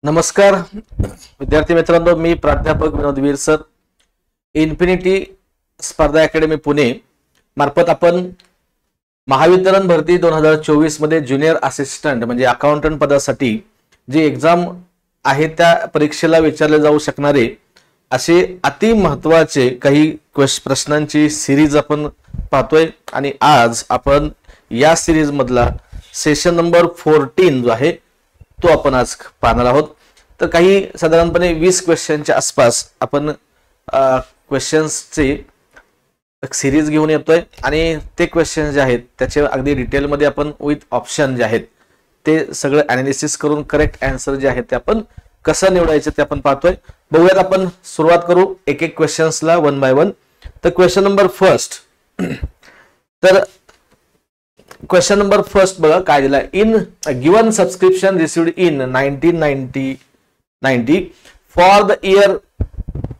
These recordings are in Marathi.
नमस्कार विद्यार्थी मित्रांनो, मी प्राध्यापक विनोद वीर सर, इन्फिनिटी स्पर्धा अकॅडमी पुणे मार्फत आपण महावितरण भरती 2024 मध्ये ज्युनियर असिस्टंट म्हणजे अकाउंटंट पदासाठी जी एक्झाम आहे त्या परीक्षेला विचारले जाऊ शकणारे असे अति महत्त्वाचे काही प्रश्नांची सिरीज आपण पाहतोय आणि आज आपण या सिरीज मधला सेशन नंबर 14 जो आहे तो आपण आज पाहणार आहोत. तर काही साधारणपणे 20 क्वेश्चनच्या आसपास आपण क्वेश्चन्सचे एक सिरीज घेऊन येतोय आणि ते क्वेश्चन जे आहेत त्याचे अगदी डिटेलमध्ये आपण विथ ऑप्शन जे आहेत ते सगळं ॲनालिसिस करून करेक्ट आन्सर जे आहेत ते आपण कसं निवडायचं ते आपण पाहतोय. बघूयात, आपण सुरुवात करू एक एक क्वेश्चन्सला वन बाय वन. तर क्वेश्चन नंबर फर्स्ट, तर क्वेश्चन नंबर फर्स्ट बघा काय दिला. In given subscription received in 1990 for the year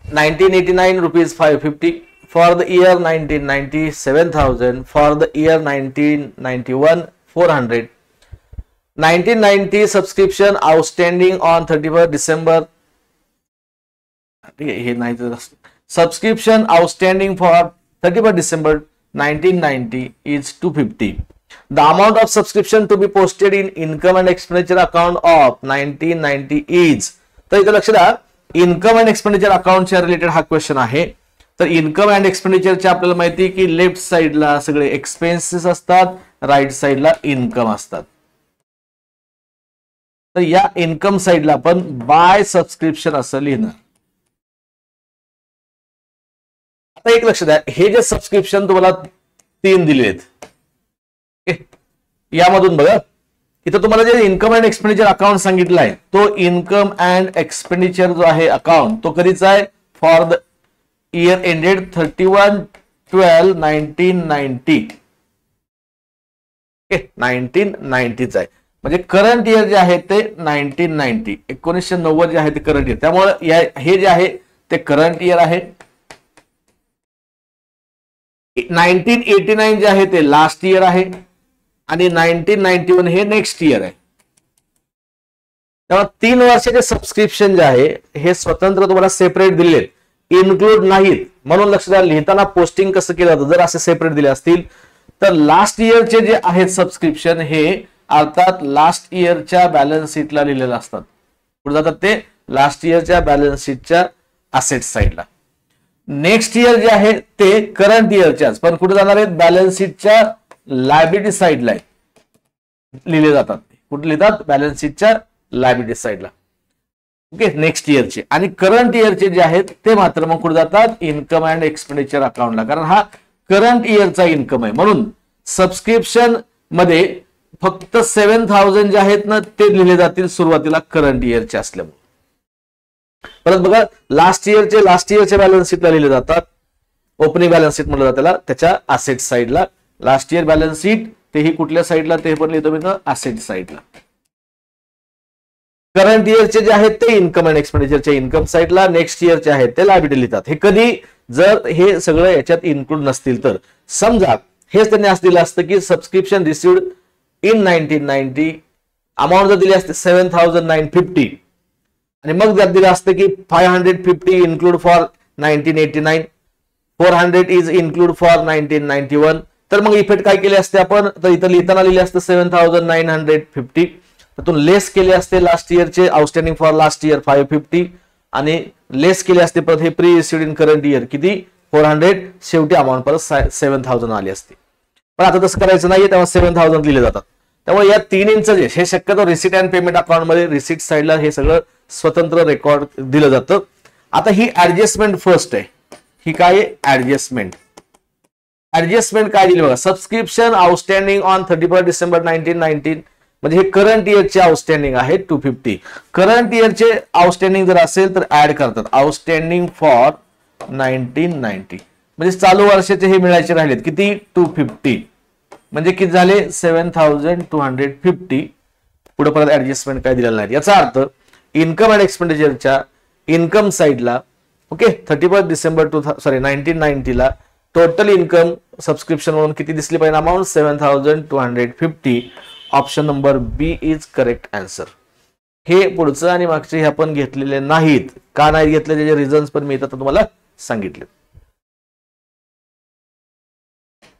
1989 rupees 550, for the year 1990 7000, for the year 1991 400. 1990 subscription outstanding on 31 December, ठीक आहे हे नाही तर सबस्क्रिप्शन आउटस्टँडिंग फॉर 31 डिसेंबर 1990 is 250. The amount of subscription to be posted in income and expenditure account of 1990 is. तर इथे लक्ष द्या, इन्कम अँड एक्सपेंडिचर अकाउंटच्या रिलेटेड हा क्वेश्चन आहे. तर इन्कम अँड एक्सपेंडिचरच्या आपल्याला माहिती आहे की लेफ्ट साइडला सगळे एक्सपेन्सेस असतात, राईट साइडला इन्कम असतात. तर या इन्कम साइडला आपण बाय सबस्क्रिप्शन असं लिहिणार. आता एक लक्ष द्या, हे जे सबस्क्रिप्शन तुम्हाला 3 दिले आहेत यामधून बघा, इथं तुम्हाला जे इन्कम अँड एक्सपेंडिचर अकाउंट सांगितलं आहे तो इन्कम अँड एक्सपेंडिचर जो आहे अकाउंट तो कधीचा आहे, फॉर द इयर एंडेड 31/12/1990. 1990 आहे म्हणजे करंट इयर जे आहे ते 1990 1990 जे आहे ते करंट इयर, त्यामुळे हे जे आहे ते करंट इयर आहे. 1989 जे आहे ते लास्ट इयर आहे आणि 1991 हे नेक्स्ट इयर आहे. त्यामुळे 3 वर्षाचे सबस्क्रिप्शन जे आहे हे स्वतंत्र तुम्हाला सेपरेट दिले, इन्क्लूड नाहीत. म्हणून लक्ष द्या, लिहिताना पोस्टिंग कसं केलं जातं, जर असे सेपरेट दिले असतील तर लास्ट इयरचे जे आहेत सबस्क्रिप्शन हे अर्थात लास्ट इयरच्या बॅलन्स शीटला लिहिलेलं असतात. कुठे जातात ते, लास्ट इयरच्या बॅलन्स शीटच्या असेट साइडला. नेक्स्ट इयर जे आहे ते करंट इयरच्याच पण कुठे जाणार आहेत, बॅलन्स शीटच्या लायबिलिटी साइडला लिहिले जातात. कुठे लिहितात, बॅलन्स शीटच्या लायबिलिटी साइडला. ओके, नेक्स्ट इयरचे. आणि करंट इयरचे जे आहेत ते मात्र मग कुठे जातात, इन्कम अँड एक्सपेंडिचर अकाउंटला, कारण हा करंट इयरचा इन्कम आहे. म्हणून सबस्क्रिप्शन मध्ये फक्त 7000 जे आहेत ना ते लिहिले जातील सुरुवातीला करंट इयरचे असल्यामुळे. परत बघा, लास्ट इयरचे बॅलन्स शीटला लिहिले जातात, ओपनिंग बॅलन्स शीट म्हटलं जातं त्याला, त्याच्या असेट साइडला. लास्ट इयर बॅलन्स शीट तेही कुठल्या साइडला, ते पण लिहितो मी असेट साइडला. करंट इयरचे जे आहेत ते इन्कम अँड एक्सपेंडिचरच्या इन्कम साइडला, नेक्स्ट इयरचे आहेत ते लायबिलिटी लिहितात. हे कधी जर हे सगळं याच्यात इन्क्लूड नसतील तर, समजा हेच त्यांनी असं दिलं असतं की सबस्क्रिप्शन रिसिव्ड इन 1990, अमाऊंट जर दिली असते 7950 आणि मग त्यात दिलं असतं की 550 include for 1989, 400 is include for 1991, तर मग इफेक्ट काय केले असते आपण, तर इथं लिहिताना लिहिले असते 7950, त्यातून लेस केले असते लास्ट इयरचे आउटस्टँडिंग फॉर लास्ट इयर 550 आणि लेस केले असते परत हे pre received in current year किती 400, शेवटी अमाऊंट परत 7000 आली असते. पण आता तसं करायचं नाहीये, तेव्हा 7000 लिहिले जातात. त्यामुळे या 3 जे हे शक्यतो रिसीट अँड पेमेंट अकाउंट मध्ये रिसीट साइडला हे सगळं स्वतंत्र रेकॉर्ड दिलं जातं. आता ही ऍडजस्टमेंट फर्स्ट आहे. ही काय आहे, ऍडजस्टमेंट काय दिली बघा, सबस्क्रिप्शन आउटस्टँडिंग ऑन 31 डिसेंबर 1990 म्हणजे हे करंट इयरचे आउटस्टँडिंग आहे 250. करंट इयरचे आउटस्टँडिंग जर असेल तर ऍड करतात आउटस्टँडिंग फॉर 1990, म्हणजे चालू वर्षाचे हे मिळायचे राहिलेत किती 250, म्हणजे किती झाले 7250. पुढे परत ऍडजस्टमेंट काय दिलेलं नाही. याचा अर्थ इन्कम अँड एक्सपेंडिचरच्या इन्कम साइडला ओके 31 डिसेंबर 1990 ला टोटल इन्कम सबस्क्रिप्शन म्हणून किती दिसली पाहिजे, amount 7250. Option number B is correct answer. हे पुढचं आणि मागचे हे आपण घेतलेले नाहीत. का नाही घेतले त्याचे रिझन्स पण मी इथं तुम्हाला सांगितले.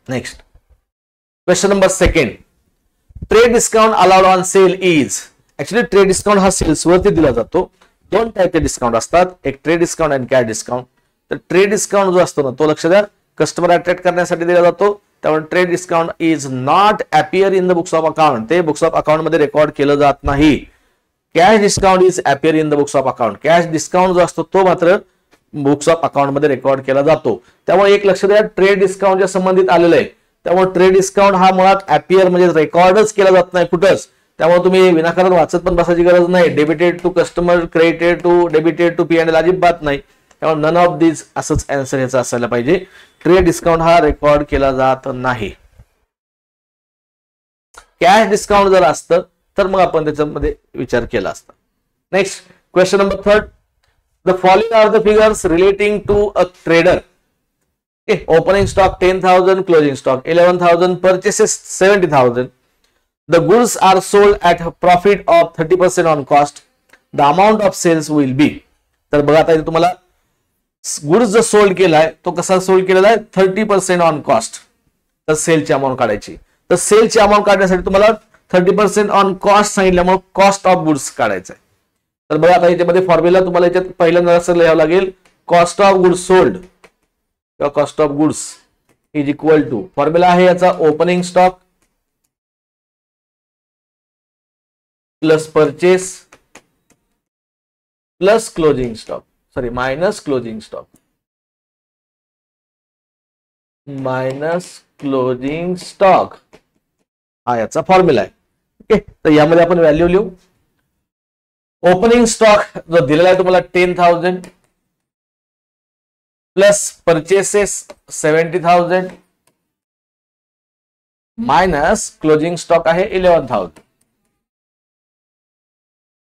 Next question number second. Trade discount allowed on sale is. Actually trade discount हा सेल्स वरती दिला जातो. दोन टाईपचे डिस्काउंट असतात, एक ट्रेड डिस्काउंट आणि कॅश डिस्काउंट. तर ट्रेड डिस्काउंट जो असतो ना तो लक्ष द्या कस्टमर अट्रॅक्ट करण्यासाठी दिला जातो. त्यामुळे trade discount is not appear in the books of account. ते बुक्स ऑफ अकाउंट मध्ये रेकॉर्ड केलं जात नाही. Cash discount is appear in the books of account. Cash discount जो असतो तो मात्र बुक्स ऑफ अकाउंट मध्ये रेकॉर्ड केला जातो. त्यामुळे एक लक्ष द्या ट्रेड डिस्काउंटच्या संबंधित आलेलं आहे. त्यामुळे ट्रेड डिस्काउंट हा मुळात अपियर म्हणजे रेकॉर्डच केला जात नाही कुठंच. त्यामुळे तुम्ही विनाकारण वाचत पण बसायची गरज नाही. Debited to customer, credited to, debited to P and L अजिबात नाही. त्यामुळे नन ऑफ दिस असंच आन्सर याचा असायला पाहिजे. ट्रेड डिस्काउंट हा रेकॉर्ड केला जात नाही. कॅश डिस्काउंट जर असतं तर मग आपण त्याच्यामध्ये विचार केला असता. Next question number third. The following are the figures relating to a trader. Opening stock 10,000, closing stock 11,000, purchases 70,000. The goods are sold at a profit of 30% on cost. The amount of sales will be. तर बघा आता तुम्हाला गुड्स जो सोल्ड केलाय तो कसा सोल्ड केलेला आहे 30% ऑन कॉस्ट. तर सेलची अमाऊंट काढायची. तर सेलची अमाऊंट काढण्यासाठी तुम्हाला 30% ऑन कॉस्ट सांगितल्यामुळे कॉस्ट ऑफ गुड्स काढायचं आहे. तर बघा आता याच्यामध्ये फॉर्म्युला तुम्हाला याच्यात पहिल्यांदा असं लिहावं लागेल. कॉस्ट ऑफ गुड्स सोल्ड किंवा cost of goods is equal to formula आहे याचा opening stock plus purchase plus closing stock, sorry minus closing stock, minus closing stock हा याचा फॉर्म्युला आहे. ओके, तर यामध्ये आपण व्हॅल्यू लिहू. ओपनिंग स्टॉक जो दिलेला आहे तुम्हाला 10,000 plus purchases 70,000 minus closing stock आहे 11,000.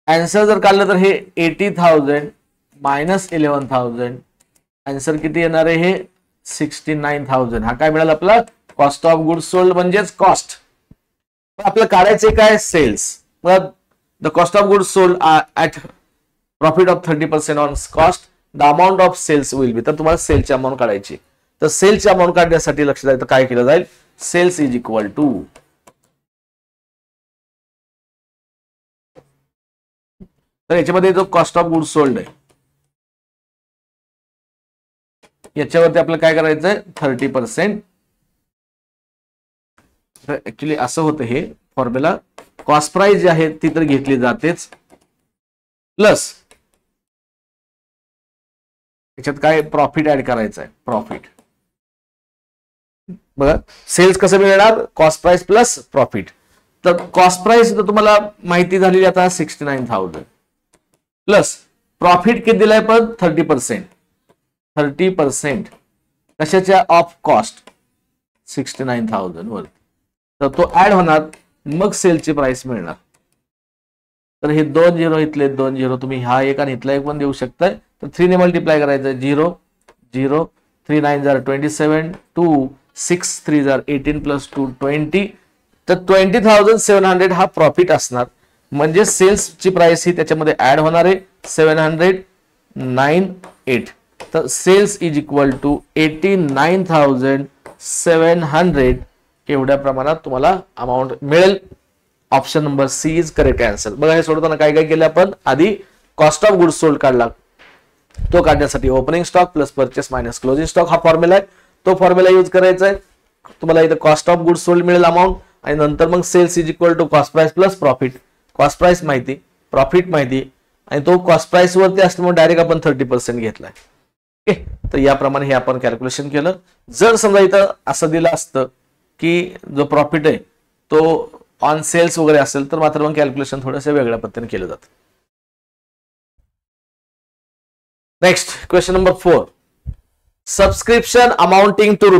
आन्सर जर काढलं तर हे 80,000 मायनस 11,000 आन्सर किती येणार आहे हे 69,000. हा काय मिळाला आपला कॉस्ट ऑफ गुड्स सोल्ड म्हणजेच कॉस्ट. आपल्याला काढायचे काय sales. The cost of goods sold at profit of 30% on cost. The amount of sales will be. तर तुम्हाला सेलची अमाऊंट काढायची. तर सेलची अमाऊंट काढण्यासाठी लक्षात द्यायचं काय केलं जाईल. सेल्स इज इक्वल टू तर याच्यामध्ये जो कॉस्ट ऑफ गुड्स सोल्ड आहे याच्यावरती आपल्याला काय करायचंय 30%. तर ऍक्च्युली असं होतं हे फॉर्म्युला. कॉस्ट प्राइस जी आहे ती तर घेतली जातेच प्लस याच्यात काय प्रॉफिट ऍड करायचं आहे. प्रॉफिट बघा सेल्स कसं मिळणार कॉस्ट प्राइस प्लस प्रॉफिट. तर कॉस्ट प्राइस तर तुम्हाला माहिती झालेली आता 69,000 प्लस प्रॉफिट किती दिलाय पण 30%. 30% कशाच्या ऑफ कॉस्ट 69,000 वर. तर तो ऍड होणार मग सेलची प्राइस मिळणार. तर हे 2 झिरो इथले 2 झिरो तुम्ही हा एक आणि इथला एक पण देऊ शकताय. तर 3 ने मल्टिप्लाय करायचं 0 0 3 9 जार 27 2 6 3 जार 18 प्लस 2 20. तर 20,700 हा प्रॉफिट असणार. म्हणजे सेल्सची प्राइस ही त्याच्यामध्ये ऍड होणार आहे 798. तर सेल्स इज इक्वल टू 89,700 एवढ्या प्रमाणात तुम्हाला अमाऊंट मिळेल. Option number C is correct answer. बघा हे सोडताना काय काय केलं आपण. आधी कॉस्ट ऑफ गुड्स सोल्ड काढला. तो काढण्यासाठी opening stock plus purchase minus closing stock हा फॉर्म्युला आहे. तो फॉर्म्युला यूज करायचा आहे. तुम्हाला इथं कॉस्ट ऑफ गुड्स सोल्ड मिळेल अमाऊंट आणि नंतर मग sales is equal to cost price plus profit. Cost price माहिती प्रॉफिट माहिती आणि तो कॉस्ट प्राइस वरती असल्यामुळे डायरेक्ट आपण 30% घेतलाय. ओके, तर याप्रमाणे हे आपण कॅल्क्युलेशन केलं. जर समजा इथं असं दिलं असतं की जो प्रॉफिट आहे तो ऑन सेल्स वगैरे असेल तर मात्र मग कॅल्क्युलेशन थोडंसं वेगळ्या पद्धतीने केलं जातं. Next question number 4. Subscription amounting to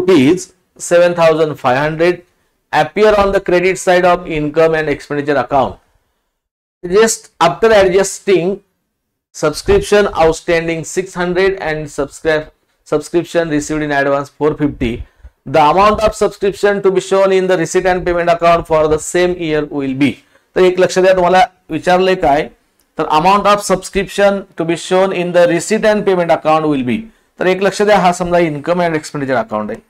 ₹7,500 appear on the credit side of income and expenditure account. Just after adjusting subscription outstanding 600 and subscription received in advance 450, the amount of subscription to be shown in the receipt and payment account for the same year will be. तर एक लक्ष द्या तुम्हाला विचारले काय तर amount of subscription to be shown in the receipt and payment account will be, तर एक लक्ष द्या, हा समजा इन्कम अँड एक्सपेंडिचर अकाउंट आहे.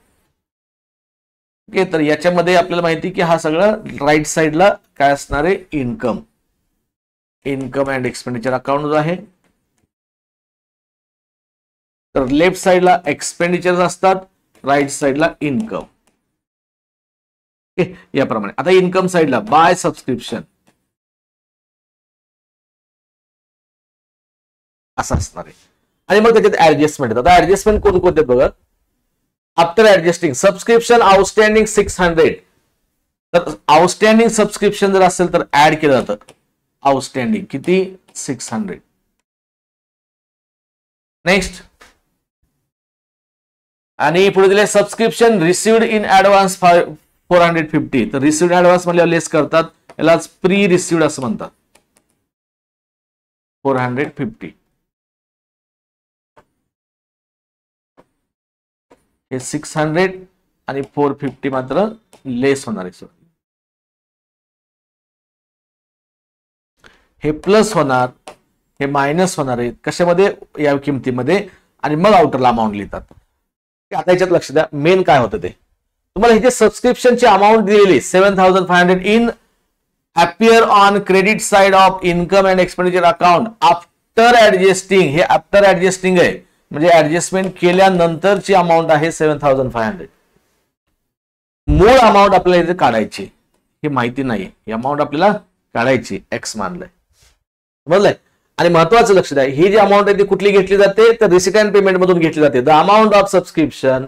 ओके, तर याच्यामध्ये आपल्याला माहिती की हा सगळं राईट साइडला काय असणार आहे, इन्कम अँड एक्सपेंडिचर अकाउंट जो आहे. तर लेफ्ट साइडला एक्सपेंडिचर असतात, राईट साइडला इन्कम. ओके, याप्रमाणे. आता इन्कम साइडला बाय सबस्क्रिप्शन असं असणार आहे. आणि मग त्याच्यात ऍडजस्टमेंट. आता ऍडजस्टमेंट कोणकोणते बघा. आफ्टर ऍडजस्टिंग सबस्क्रिप्शन आउटस्टँडिंग 600, तर आउटस्टँडिंग सबस्क्रिप्शन जर असेल तर ऍड केलं जातं. आउटस्टँडिंग किती, 600. नेक्स्ट, आणि पुढे दिले सबस्क्रिप्शन रिसिव्ड इन ऍडव्हान्स 450, तर रिसिव्ड ऍडव्हान्स म्हणजे लेस करतात, यालाच प्री रिसिव्ड असं म्हणतात. 450 हे 600 आणि 450 मात्र लेस होणार आहे. हे प्लस होणार, हे मायनस होणार आहे कशामध्ये, या किमतीमध्ये, आणि मग आउटरला अमाऊंट लिहितात. आता याच्यात लक्ष द्या, मेन काय होतं ते तुम्हाला, हे जे सबस्क्रिप्शनची अमाऊंट दिलेली 7500 in appear on credit side of income and expenditure account after adjusting, हे आफ्टर ऍडजस्टिंग आहे, म्हणजे ऍडजस्टमेंट केल्यानंतरची अमाऊंट आहे 7500. मूळ अमाऊंट आपल्याला इथे काढायची, हे माहिती नाही, ही अमाऊंट आपल्याला काढायची, एक्स मानलंय, समजलंय. आणि महत्वाचं लक्ष द्या, ही जी अमाऊंट आहे ती कुठली घेतली जाते, तर रिसीट अँड पेमेंट मधून घेतली जाते. The amount of subscription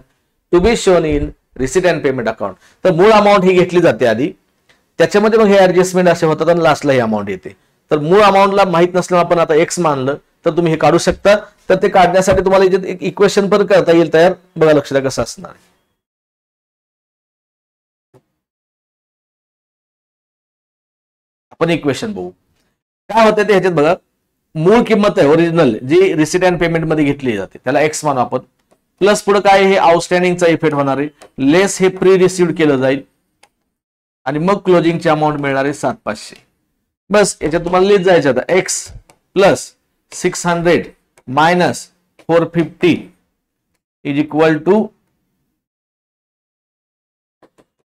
to be shown in receipt and payment account, तर मूळ अमाऊंट ही घेतली जाते आधी, त्याच्यामध्ये मग हे ऍडजस्टमेंट असे होतात आणि लास्टला ही अमाऊंट येते. तर मूळ अमाऊंटला माहित नसल्यामुळे आपण आता एक्स मानलं तर तुम्ही हे काढू शकता. तर ते काढण्यासाठी तुम्हाला इथे एक इक्वेशन पण करता येईल तयार, बघा लक्ष द्या कसं असणार आहे. आपण इक्वेशन बघू काय होतं ते. ह्याच्यात बघा, मूळ किंमत आहे ओरिजिनल जी रिसीट अँड पेमेंट मध्ये घेतली जाते, त्याला एक्स मानू आपण, प्लस पुढे काय, हे आउटस्टँडिंगचा इफेक्ट होणार आहे, लेस हे प्री रिसिव्ड केलं जाईल, आणि मग क्लोजिंगची अमाऊंट मिळणार आहे 7500. बस याच्यात तुम्हाला लिहित जायचं आता, X plus 600 minus 450 is equal to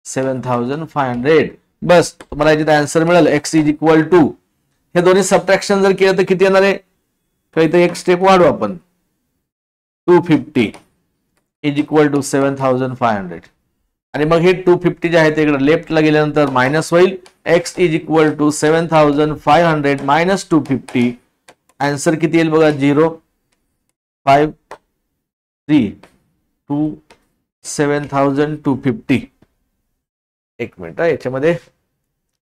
7500. बस तुम्हाला याच्यात आन्सर मिळेल, एक्स इज इक्वल टू, हे दोन्ही सबट्रॅक्शन जर केलं तर किती येणार आहे, तर इथे एक स्टेप वाढू आपण, 250 इज इक्वल टू 7500. आणि मग हे 250 जे आहे ते इकडे लेफ्टला गेल्यानंतर मायनस होईल, X is equal to 7500 minus 250. Answer किती येईल बघा, 05327,250. एक मिनिट, याच्यामध्ये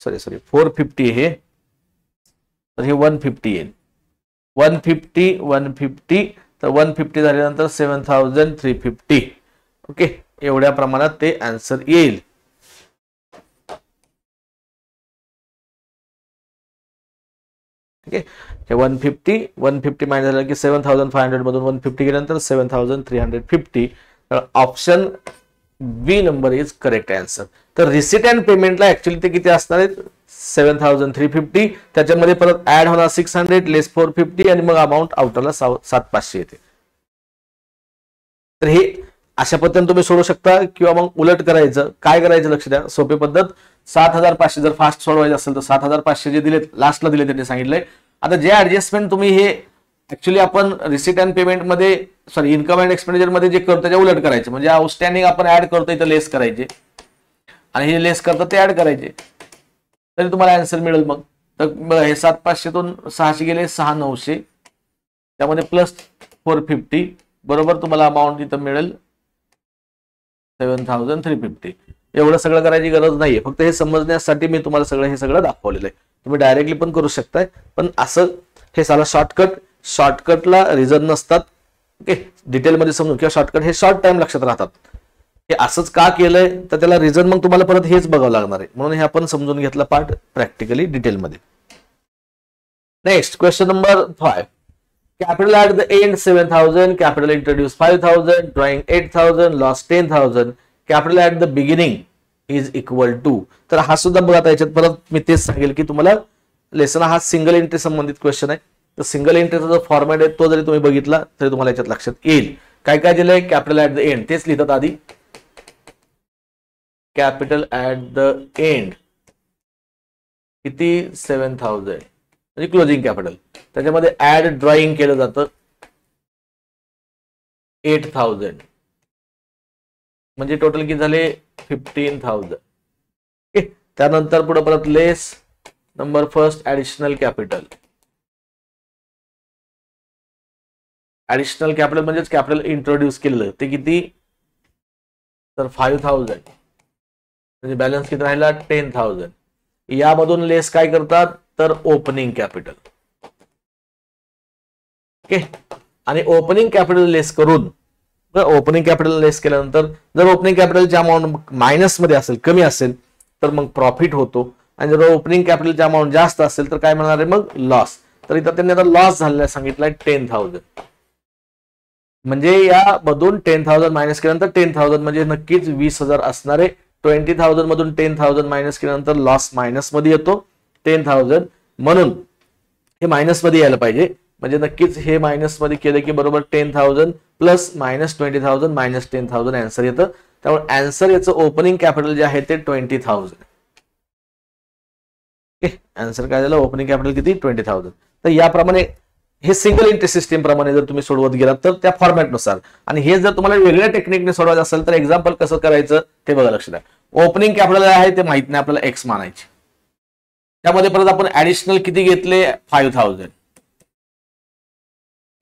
सॉरी 450 हे, तर हे 150 येईल, 150 तर 150 झाल्यानंतर 7350. ओके, एवढ्या प्रमाणात ते आन्सर येईल. ठीक आहे, हे 150 मायनस झालं की 7500 मधून 150 गेल्यानंतर 7350. तर option B number is correct answer. तर रिसीट अँड पेमेंटला ऍक्च्युअली ते किती असणार आहेत, 7350, त्याच्यामध्ये परत ऍड होणार 600 लेस 450 आणि मग अमाऊंट आउटरला 7500 येते. तर हे अशा पद्धतीने तुम्ही सोडू शकता, किंवा मग उलट करायचं. काय करायचं लक्ष द्या, सोपी पद्धत, 7500 जर फास्ट सोडवायचं असेल तर 7500 जे दिलेत लास्टला दिले त्यांनी सांगितलंय. आता जे ऍडजस्टमेंट तुम्ही हे ऍक्च्युअली आपण रिसीट अँड पेमेंट मध्ये सॉरी इन्कम अँड एक्सपेंडिचर मध्ये जे करतो त्याच्या उलट करायचं, म्हणजे आउटस्टँडिंग आपण ऍड करतो इथं लेस करायचे, आणि हे लेस करतो ते ऍड करायचे, तरी तुम्हाला आन्सर मिळेल. मग तर हे 7500तून 600 गेले 6900, त्यामध्ये प्लस 450 बरोबर तुम्हाला अमाऊंट इथं मिळेल 7350. एवढं सगळं करायची गरज नाहीये, फक्त हे समजण्यासाठी मी तुम्हाला सगळं हे सगळं दाखवलेलं आहे. तुम्ही डायरेक्टली पण करू शकताय, पण असं हे साला शॉर्टकटला रिझन नसतात. ओके, डिटेलमध्ये समजून, किंवा शॉर्टकट हे शॉर्ट टाइम लक्षात राहतात. हे असंच का केलंय तर त्याला रिझन मग तुम्हाला परत हेच बघावं लागणार आहे, म्हणून हे आपण समजून घेतलं पार्ट प्रॅक्टिकली डिटेलमध्ये. Next question number 5. Capital at the end 7000, capital introduced 5000, drawing 8000, loss 10000, capital at the beginning is equal to. तर हा सुद्धा बघा, याच्यात परत मी तेच सांगेल की तुम्हाला लेसन हा सिंगल एंट्री संबंधित क्वेश्चन आहे. तर सिंगल एंट्रीचा जो फॉर्मॅट आहे तो जरी तुम्ही बघितला तरी तुम्हाला याच्यात लक्षात येईल. काय काय दिलंय, कॅपिटल ऍट द एंड तेच लिहितात आधी, कॅपिटल ऍट द एंड किती 7000 म्हणजे क्लोजिंग कॅपिटल. त्याच्यामध्ये ऍड ड्रॉइंग केलं जातं 8000 म्हणजे टोटल किती झाले 15000. त्यानंतर पुढे परत less number first additional capital. Additional capital म्हणजेच कॅपिटल इंट्रोड्यूस केलेलं ते किती तर 5000 म्हणजे बॅलन्स किती राहिला 10000. यामधून लेस काय करतात तर ओपनिंग कॅपिटल. ओके, आणि ओपनिंग कॅपिटल लेस करून ओपनिंग कॅपिटल लेस केल्यानंतर जर ओपनिंग कॅपिटलची अमाऊंट मायनस मध्ये असेल, कमी असेल तर मग प्रॉफिट होतो, आणि जर ओपनिंग कॅपिटलची अमाऊंट जास्त असेल तर काय म्हणणार आहे मग लॉस. तर इथं त्यांनी आता लॉस झालेला सांगितलाय 10000. म्हणजे यामधून 10000 मायनस केल्यानंतर 10000 म्हणजे नक्कीच 20000 असणार आहे. 20000 मधून 10000 मायनस केल्यानंतर लॉस मायनस मध्ये येतो 10000, म्हणून हे मायनस मध्ये यायला पाहिजे. म्हणजे नक्कीच हे मायनस मध्ये केलं की बरोबर 10000 प्लस मायनस 20000 मायनस 10000 आन्सर येतं. त्यामुळे आन्सर याचं ओपनिंग कॅपिटल जे आहे ते 20000. आन्सर काय झालं ओपनिंग कॅपिटल किती 20000. तर याप्रमाणे हे सिंगल एंट्री सिस्टीम प्रमाणे जर तुम्ही सोडवत गेलात तर त्या फॉर्मॅटनुसार, आणि हे जर तुम्हाला वेगळ्या टेक्निकने सोडवायचं असेल तर एक्झाम्पल कसं करायचं ते बघा लक्षात आहे. ओपनिंग कॅपिटल आहे ते माहित नाही आपल्याला, एक्स मानायचे. त्यामध्ये परत आपण ऍडिशनल किती घेतले 5000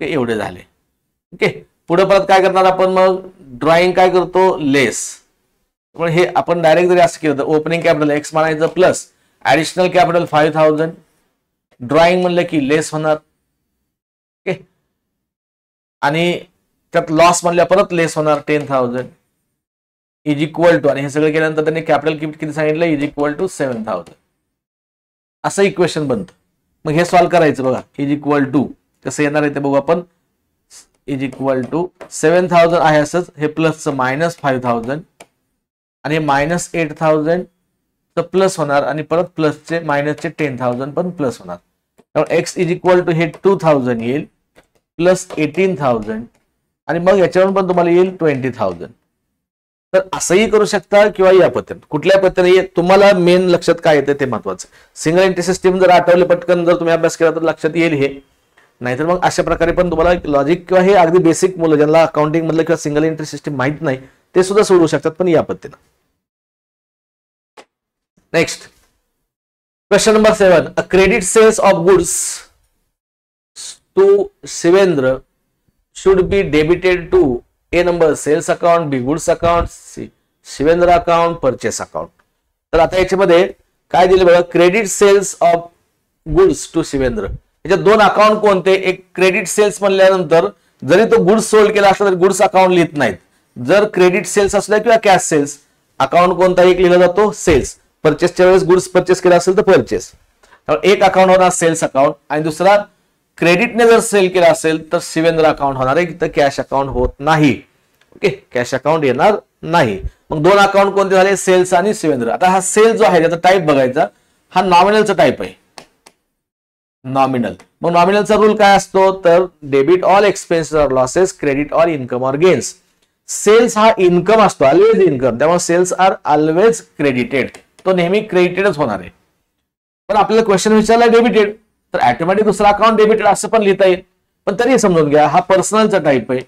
एवढे झाले. ओके, पुढे परत काय करणार आपण मग ड्रॉइंग काय करतो लेस. हे आपण डायरेक्ट जरी असं केलं तर ओपनिंग कॅपिटल एक्स मानायचं प्लस ऍडिशनल कॅपिटल 5000 ड्रॉइंग म्हणलं की लेस होणार. ओके, आणि त्यात लॉस म्हणल्या परत लेस होणार 10000 इज इक्वल टू, आणि हे सगळं केल्यानंतर त्यांनी कॅपिटल किती सांगितलं इज इक्वल टू 7000. असं इक्वेशन बनतं. मग हे सॉल्व्ह करायचं बघा, इज इक्वल टू कसं येणार आहे ते बघू आपण. इज इक्वल टू 7000 आहे असंच, हे प्लसचं मायनस 5000 आणि मायनस 8000 तर प्लस होणार, आणि परत प्लसचे मायनसचे 10000 पण प्लस होणार. त्यामुळे एक्स इज इक्वल टू हे 2000 येईल प्लस 18000 आणि मग याच्यावरून पण तुम्हाला येईल 20000. तर असंही करू शकता किंवा या पद्धतीने, कुठल्या पद्धतीने तुम्हाला मेन लक्षात काय येतं ते महत्वाचं. सिंगल एंट्री सिस्टीम जर आठवले पटकन जर तुम्ही अभ्यास केला तर लक्षात येईल हे, नाहीतर मग अशा प्रकारे पण तुम्हाला लॉजिक किंवा हे अगदी बेसिक मुलं ज्यांना अकाउंटिंग मधलं किंवा सिंगल एंट्री सिस्टीम माहित नाही ते सुद्धा सोडवू शकतात, पण या पद्धतीने. Next question number 7. A credit sales of goods to Shivendra should be debited to A number sales account, B goods account, C Shivendra account, purchase account. तर आता याच्यामध्ये काय दिलं बघा, credit sales of goods to Shivendra. याच्यात दोन अकाउंट कोणते, एक क्रेडिट सेल्स म्हणल्यानंतर जरी तो गुड्स सोल्ड केला असला तरी गुड्स अकाउंट लिहित नाहीत. जर क्रेडिट सेल्स असला किंवा कॅश सेल्स अकाउंट कोणता एक लिहिला जातो सेल्स. परचेसच्या वेळेस गुड्स परचेस केला असेल तर परचेस. एक अकाउंट होणार सेल्स अकाउंट आणि दुसरा क्रेडिटने जर सेल केला असेल तर शिवेंद्र अकाउंट होणार आहे, तर कॅश अकाउंट होत नाही. ओके, कॅश अकाउंट येणार नाही. मग दोन अकाउंट कोणते झाले सेल्स आणि शिवेंद्र. आता हा सेल जो आहे त्याचा टाईप बघायचा, हा नॉमिनलचा टाईप आहे नॉमिनल. मग नॉमिनलचा रूल काय असतो तर debit all expenses or losses, credit all income or gains. Sales हा इन्कम असतो, ऑलवेज इन्कम, त्यामुळे सेल्स आर ऑलवेज क्रेडिटेड, तो नेहमी क्रेडिटेडच होणार आहे. पण आपल्याला क्वेश्चन विचारला डेबिटेड तर ऑटोमॅटिक दुसरा अकाउंट डेबिटेड असं पण लिहिता येईल. पण तरी समजून घ्या हा पर्सनलचा टाईप आहे.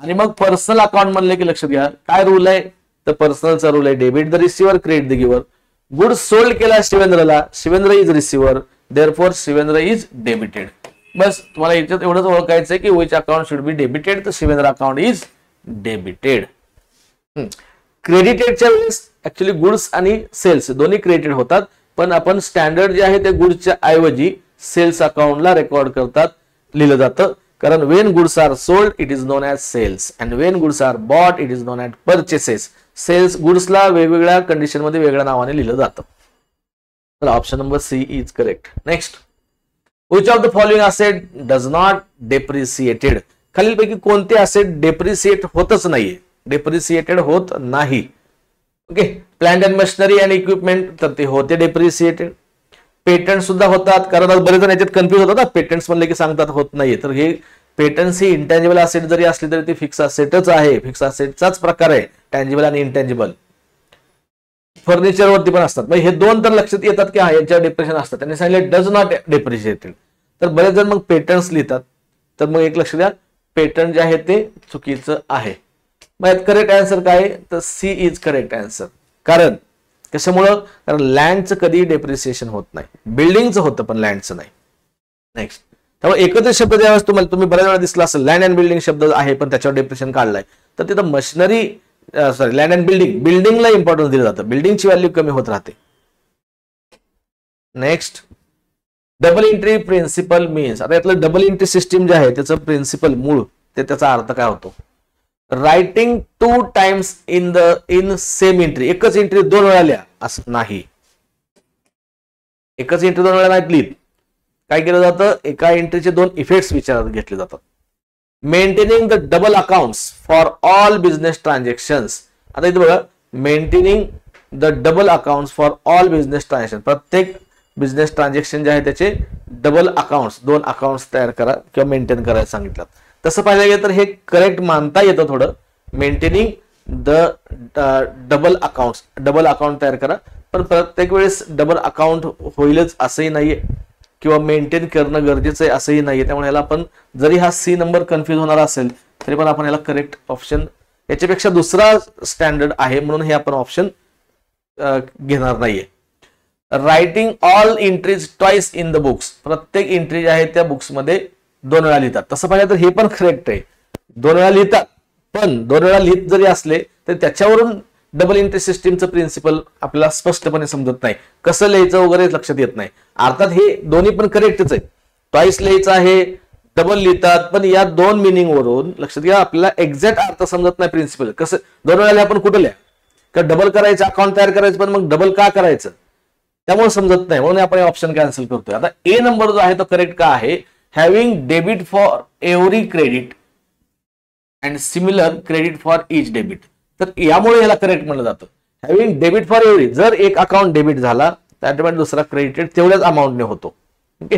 आणि मग पर्सनल अकाउंट म्हणले की लक्षात घ्या काय रूल आहे तर पर्सनलचा रूल आहे debit the receiver credit the giver. Goods sold केला शिवेंद्रला, Shivendra is receiver, therefore Shivendra is debited. बस तुम्हाला याच्यात एवढंच ओळखायचं आहे की which account should be debited तर शिवेंद्र अकाउंट इज डेबिटेड. क्रेडिटेडच्या वेळेस ऍक्च्युली गुड्स आणि सेल्स दोन्ही क्रेडिटेड होतात, पण आपण स्टँडर्ड जे आहे ते गुड्सच्या ऐवजी सेल्स अकाउंटला रेकॉर्ड करतात, लिहिलं जातं. कारण when goods are sold it is known as sales and when goods are bought it is known as purchases. Sales गुड्सला वेगवेगळ्या कंडिशन मध्ये वेगळ्या नावाने लिहिलं जातं. तर option number C is correct. Next, which of the following asset does not depreciated. खालीलपैकी कोणते असेट डेप्रिसिएट होतच नाहीये, डेप्रिसिएटेड होत नाही. Okay, plant and machinery and equipment तर ते होते डेप्रिसिएटेड. पेटंट सुद्धा होतात, कारण बरेच जण याच्यात कन्फ्युज होतात ना, पेटंट्स म्हणले की सांगतात होत नाही, तर हे पेटंट्स ही इंटँजिबल असेट जरी असली तरी ती फिक्स असेटच आहे, फिक्स असेटचाच प्रकार आहे, टँजिबल आणि इंटँजिबल. फर्निचरवरती पण असतात, हे दोन तर लक्षात येतात की हा याच्यावर डिप्रेशन असतात. त्यांनी सांगितलं डज नॉट डेप्रिशिएटेड, तर बरेच जण मग पेटंट्स लिहितात, तर मग एक लक्ष द्या, पेटंट जे आहे ते चुकीचं आहे. मग करेक्ट आन्सर काय, तर सी इज करेक्ट आन्सर. कारण कशामुळं, कारण लँडचं कधी डेप्रिसिएशन होत नाही, बिल्डिंगचं होतं पण लँडचं नाही. नेक्स्ट, त्यामुळे एकत्र शब्द ज्यावेळेस तुम्ही बऱ्याच वेळा दिसला असेल, लँड अँड बिल्डिंग शब्द आहे पण त्याच्यावर डेप्रिसिएशन काढलाय, तर तिथं मशिनरी सॉरी लँड अँड बिल्डिंगला इम्पॉर्टन्स दिलं जातं, बिल्डिंगची व्हॅल्यू कमी होत राहते. Next, double entry principle means, आता यातलं डबल एंट्री सिस्टीम जे आहे त्याचं प्रिन्सिपल मूळ ते त्याचा अर्थ काय होतो, writing 2 times in same entry, एकच एंट्री 2 वेळा लिहा असं नाही, एकच एंट्री 2 वेळा नाही लिहित. काय केलं जातं, एका एंट्रीचे 2 इफेक्ट्स विचारात घेतले जातात. Maintaining the double accounts for all business transactions, आता इथे बघा, maintaining the double accounts for all business transaction, प्रत्येक बिझनेस ट्रान्झॅक्शन जे आहे त्याचे डबल अकाउंट्स, 2 अकाउंट्स तयार करा किंवा मेंटेन करायला सांगितलं. तसं पाहिलं गेलं तर हे करेक्ट मानता येतं थोडं, maintaining the double accounts, double account तयार करा, पण प्रत्येक वेळेस डबल अकाउंट होईलच असंही नाहीये किंवा मेंटेन करणं गरजेचं आहे असंही नाहीये. त्यामुळे याला आपण, जरी हा सी नंबर कन्फ्युज होणार असेल तरी पण आपण याला करेक्ट ऑप्शन, याच्यापेक्षा दुसरा स्टँडर्ड आहे म्हणून हे आपण ऑप्शन घेणार नाहीये. Writing all entries twice in the books, प्रत्येक एंट्री जी आहे त्या बुक्स मध्ये 2 वेळा लिहितात. तसं पाहिलं तर हे पण करेक्ट आहे, 2 वेळा लिहितात, पण 2 वेळा लिहित जरी असले तर त्याच्यावरून डबल एंट्री सिस्टीमचं प्रिन्सिपल आपल्याला स्पष्टपणे समजत नाही, कसं लिहायचं वगैरे लक्षात येत नाही. अर्थात हे दोन्ही पण करेक्टच आहे, ट्वाइस लिहायचं आहे, डबल लिहितात, पण या 2 मिनिंग वरून लक्षात घ्या आपल्याला एक्झॅक्ट अर्थ समजत नाही. प्रिन्सिपल कसं 2 वेळा आपण कुठं लिहा, का डबल करायचं, अकाउंट तयार करायचं, पण मग डबल का करायचं त्यामुळे समजत नाही, म्हणून आपण ऑप्शन कॅन्सल करतोय. आता ए नंबर जो आहे तो करेक्ट का आहे, having debit for every credit and similar credit for each debit, तर यामुळे याला करेक्ट म्हणलं जातं. हॅव्हिंग डेबिट फॉर एव्हरी, जर एक अकाउंट डेबिट झाला तर ऑटोमॅटिक दुसरा क्रेडिटेड तेवढ्याच अमाऊंटने होतो, ओके.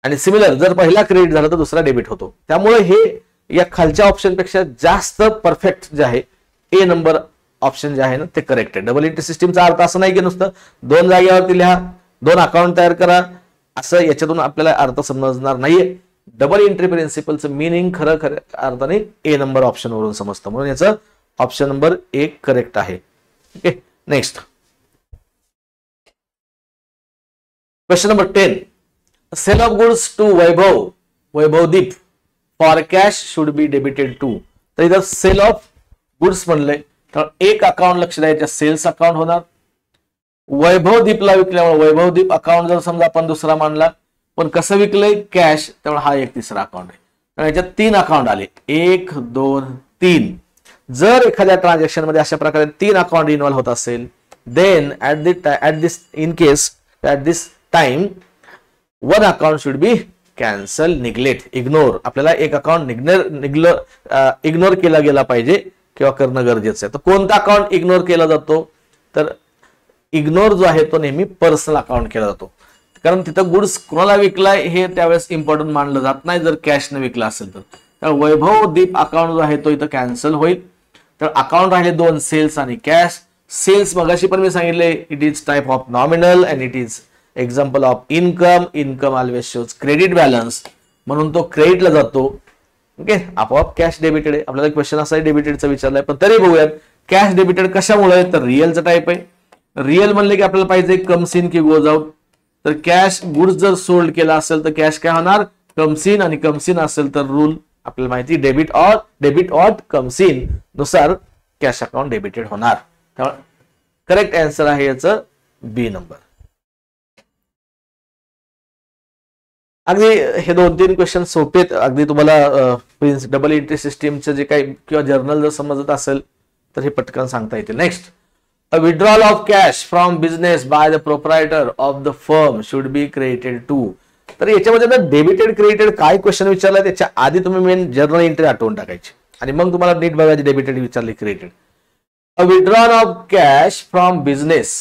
आणि सिमिलर, जर पहिला क्रेडिट झाला तर दुसरा डेबिट होतो. त्यामुळे हे या खालच्या ऑप्शन पेक्षा जास्त परफेक्ट जे आहे ए नंबर ऑप्शन जे आहे ना ते करेक्ट आहे. डबल एंट्री सिस्टीमचा अर्थ असं नाही की नुसतं 2 जागेवरती लिहा, 2 अकाउंट तयार करा, असं याच्यातून आपल्याला अर्थ समजणार नाहीये. डबल एंट्री प्रिन्सिपलचं मिनिंग खरं अर्थाने ए नंबर ऑप्शन वरून समजतं, म्हणून याचं ऑप्शन नंबर 1 करेक्ट आहे. Okay, next question number 10, sale of goods to Vaibhavdeep for cash should be debited to. तर इथं सेल ऑफ गुड्स म्हणलंय तर एक अकाउंट लक्ष द्यायचं, सेल्स अकाउंट होणार. वैभवदीपला विकल्यामुळे वैभवदीप अकाउंट जर समजा आपण दुसरा मानला, पण कसं विकलंय, कॅश, त्यामुळे हा एक तिसरा अकाउंट आहे. तर याच्यात 3 अकाउंट आले, 1 2 3. जर एखाद्या ट्रान्झॅक्शन मध्ये अशा प्रकारे 3 अकाउंट इन्व्हॉल्व होत असेल, then at this time 1 account should be cancel, neglect, ignore. आपल्याला एक अकाउंट इग्नोर केला गेला पाहिजे किंवा करणं गरजेचं आहे. तर कोणता अकाउंट इग्नोर केला जातो, तर इग्नोर जो आहे तो नेहमी पर्सनल अकाउंट केला जातो, कारण तिथं गुड्स कोणाला विकलाय हे त्यावेळेस इम्पॉर्टंट मानलं जात नाही जर कॅशने विकला असेल तर. वैभवदीप अकाउंट जो आहे तो इथं कॅन्सल होईल. तर अकाउंट राहिले 2, सेल्स आणि कॅश. सेल्स मगाशी पण मी सांगितले, it is type of nominal and it is example of income always shows credit balance, म्हणून तो क्रेडिटला जातो. ओके, आपोआप कॅश डेबिटेड आहे. आपल्याला क्वेश्चन असा डेबिटेडचा विचारलाय, पण तरी बघूयात कॅश डेबिटेड कशामुळे, तर रिअलचा टाईप आहे. रिअल म्हणले की आपल्याला पाहिजे कम्स इन की गोज आउट. तर कॅश गुड्स जर सोल्ड केला असेल तर कॅश काय होणार, कम्स इन, आणि कम्स इन असेल तर रूल आपल्याला माहिती डेबिट ऑर कम्स इन नुसार कॅश अकाउंट डेबिटेड होणार. त्यामुळे करेक्ट आन्सर आहे याचं बी नंबर. अगदी हे 2-3 क्वेश्चन सोपे आहेत. अगदी तुम्हाला डबल एंट्री सिस्टीमचं जे काही किंवा जर्नल जर समजत असेल तर हे पटकन सांगता येते. Next, a withdrawal of cash from business by the proprietor of the firm should be credited to. तर याच्यामध्ये डेबिटेड क्रेडिटेड काय क्वेश्चन विचारलाय त्याच्या आधी तुम्ही मेन जर्नल एंट्री आठवून टाकायची आणि मग तुम्हाला नीट बघायची डेबिटेड विचारली credited. A withdrawal of cash from business.